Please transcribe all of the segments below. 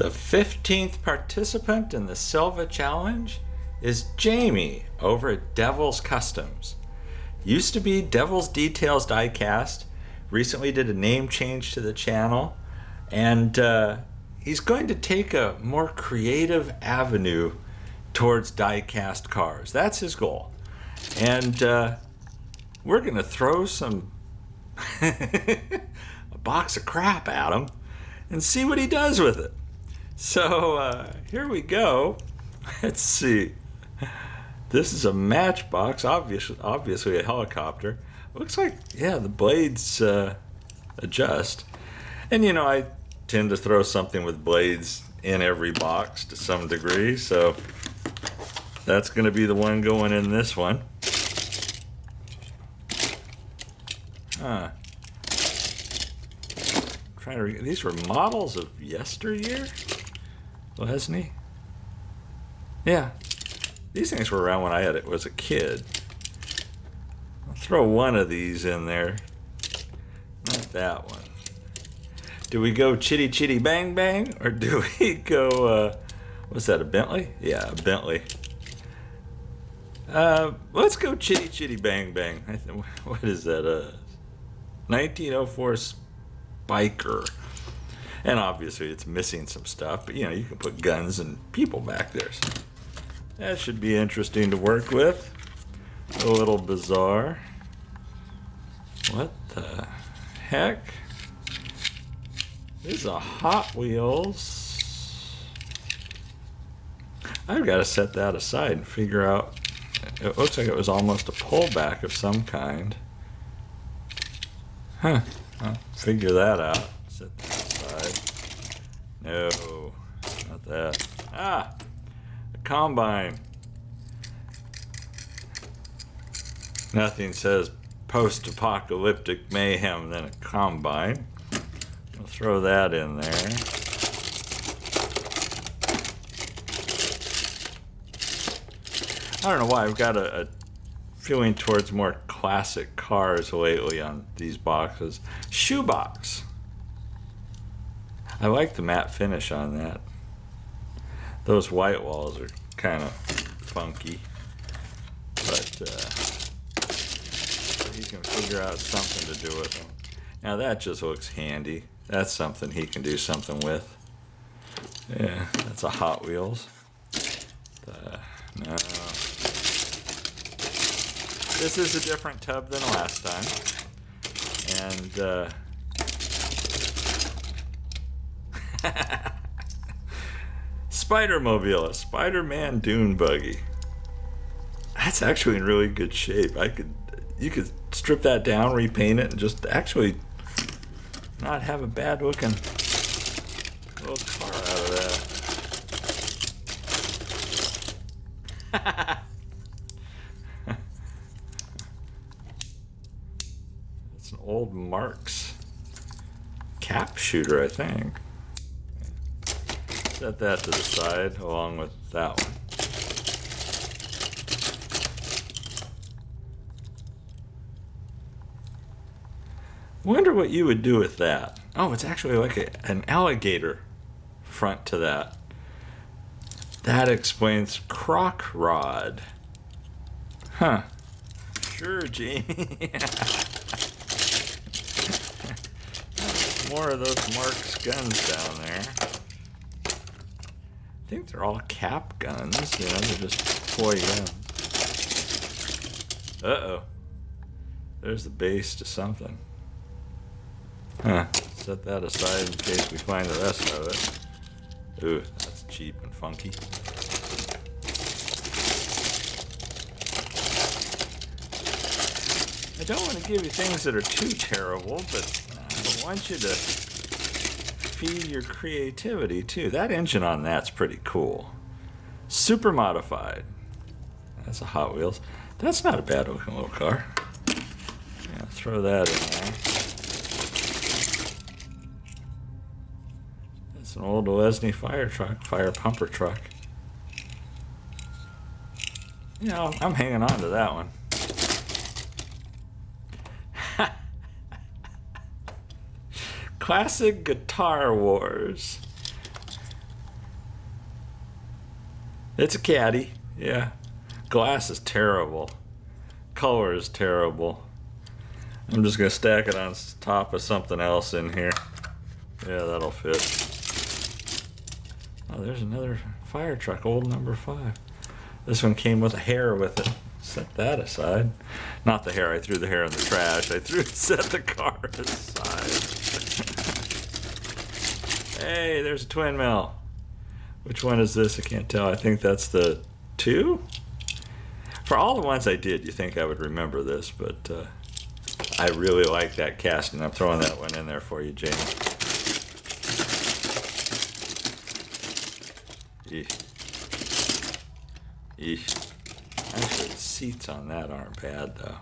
The 15th participant in the Silva challenge is Jamie over at Devil's Customs. Used to be Devil's Details Diecast, recently did a name change to the channel, and he's going to take a more creative avenue towards diecast cars. That's his goal. And we're going to throw a box of crap at him and see what he does with it. So here we go. Let's see. This is a Matchbox, obviously a helicopter. Looks like, yeah, the blades adjust. And you know, I tend to throw something with blades in every box to some degree, so that's going to be the one going in this one. These were models of yesteryear, wasn't he? Yeah, these things were around when I was a kid. I'll throw one of these in there, not that one. Do we go chitty chitty bang bang, or do we go, what's that, a Bentley? Yeah, a Bentley. Let's go chitty chitty bang bang. What is that, 1904 Spiker. And obviously it's missing some stuff, but you know, you can put guns and people back there. So that should be interesting to work with. A little bizarre. What the heck? This is a Hot Wheels. I've got to set that aside and figure out. It looks like it was almost a pullback of some kind. Huh. I'll figure that out. Set that aside. No, not that. Ah! A combine. Nothing says post-apocalyptic mayhem than a combine. We'll throw that in there. I don't know why I've got a feeling towards more classic cars lately on these boxes. Shoebox. I like the matte finish on that. Those white walls are kind of funky, but he can figure out something to do with them. Now that just looks handy. That's something he can do something with. Yeah, that's a Hot Wheels. No. This is a different tub than last time. And Spider-Mobile, a Spider-Man dune buggy. That's actually in really good shape. You could strip that down, repaint it, and just actually not have a bad looking little car out of that. It's an old Marx cap shooter, I think. Set that to the side along with that one. Wonder what you would do with that. Oh, it's actually like an alligator front to that. That explains croc rod. Huh. Sure, Jamie. More of those Marx guns down there. I think they're all cap guns. You know, they're just toy guns. Uh-oh. There's the base to something. Huh. Set that aside in case we find the rest of it. Ooh, that's cheap and funky. I don't want to give you things that are too terrible, but I want you to feed your creativity too. That engine on that's pretty cool. Super modified. That's a Hot Wheels. That's not a bad looking little car. Yeah, throw that in there. It's an old Lesney fire pumper truck. You know, I'm hanging on to that one. Classic Guitar Wars. It's a caddy. Yeah. Glass is terrible. Color is terrible. I'm just going to stack it on top of something else in here. Yeah, that'll fit. Oh, there's another fire truck, old number 5. This one came with a hair with it. Set that aside. Not the hair, I threw the hair in the trash. I set the car aside. Hey, there's a twin mill. Which one is this? I can't tell. I think that's the 2? For all the ones I did, you think I would remember this, but I really like that casting. I'm throwing that one in there for you, Jamie. Eesh. Eesh. Actually, the seats on that aren't bad, though.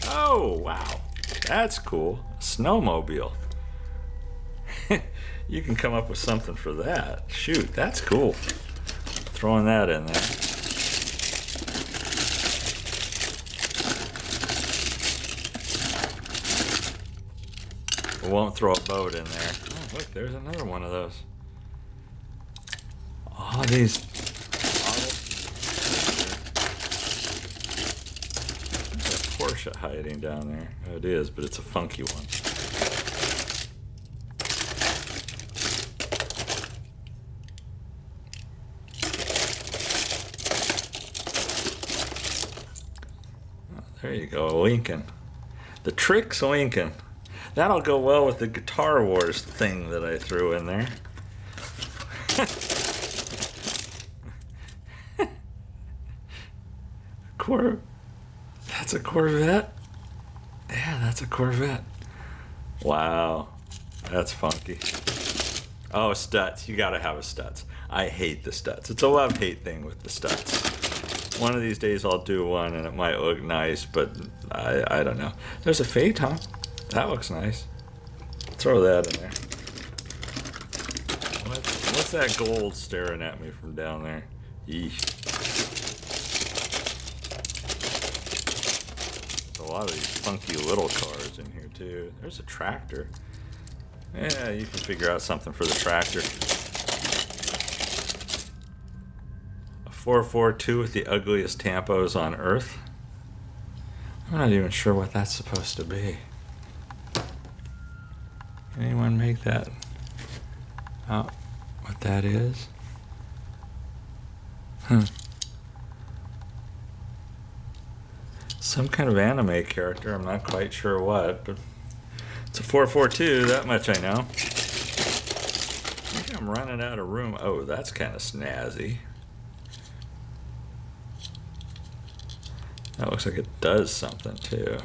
Oh, wow. That's cool. A snowmobile. You can come up with something for that. Shoot, that's cool. Throwing that in there. We won't throw a boat in there. Oh, look, there's another one of those. Oh, these There's a Porsche hiding down there. Oh, it is, but it's a funky one. There you go, Lincoln. The Tricks Lincoln. That'll go well with the Guitar Wars thing that I threw in there. That's a Corvette? Yeah, that's a Corvette. Wow, that's funky. Oh, Stutz. You gotta have a Stutz. I hate the Stutz. It's a love-hate thing with the Stutz. One of these days I'll do one and it might look nice, but I don't know. There's a Phaeton. That looks nice. Throw that in there. What's that gold staring at me from down there? Yeesh. There's a lot of these funky little cars in here too. There's a tractor. Yeah, you can figure out something for the tractor. 442 with the ugliest tampos on Earth. I'm not even sure what that's supposed to be. Can anyone make that out? What that is? Some kind of anime character. I'm not quite sure what, but it's a 442. That much I know. I think I'm running out of room. Oh, that's kind of snazzy. That looks like it does something too.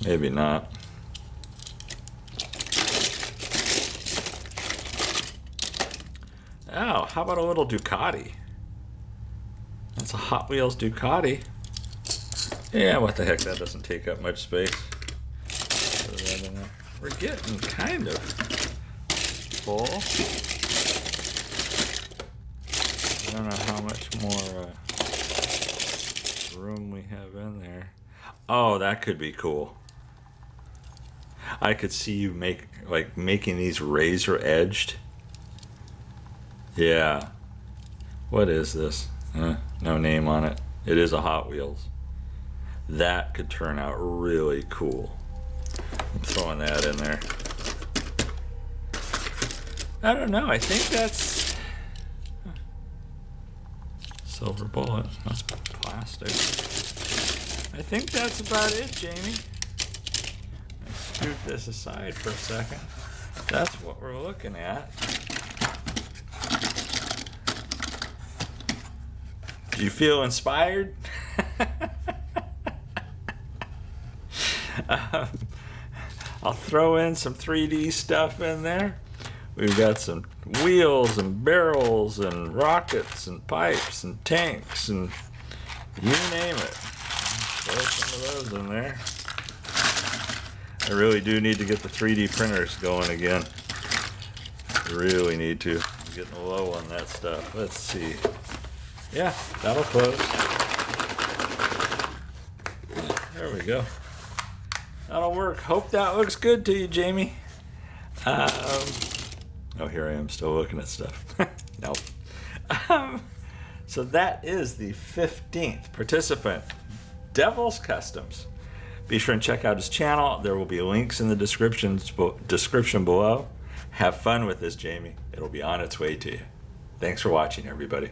Maybe not. Oh, how about a little Ducati? That's a Hot Wheels Ducati. Yeah, what the heck, that doesn't take up much space. We're getting kind of full. I don't know how much more room we have in there. Oh, that could be cool. I could see you making these razor edged. Yeah. What is this? No name on it. It is a Hot Wheels. That could turn out really cool. I'm throwing that in there. I don't know. I think that's silver bullet. That's plastic. I think that's about it, Jamie. Let's scoot this aside for a second. That's what we're looking at. Do you feel inspired? I'll throw in some 3D stuff in there. We've got some wheels and barrels and rockets and pipes and tanks and you name it. Throw some of those in there. I really do need to get the 3D printers going again. I really need to. I'm getting low on that stuff. Let's see. Yeah, that'll close. There we go. That'll work. Hope that looks good to you, Jamie. Oh, here I am still looking at stuff. Nope. So that is the 15th participant, Devil's Customs. Be sure and check out his channel. There will be links in the description below. Have fun with this, Jamie. It'll be on its way to you. Thanks for watching, everybody.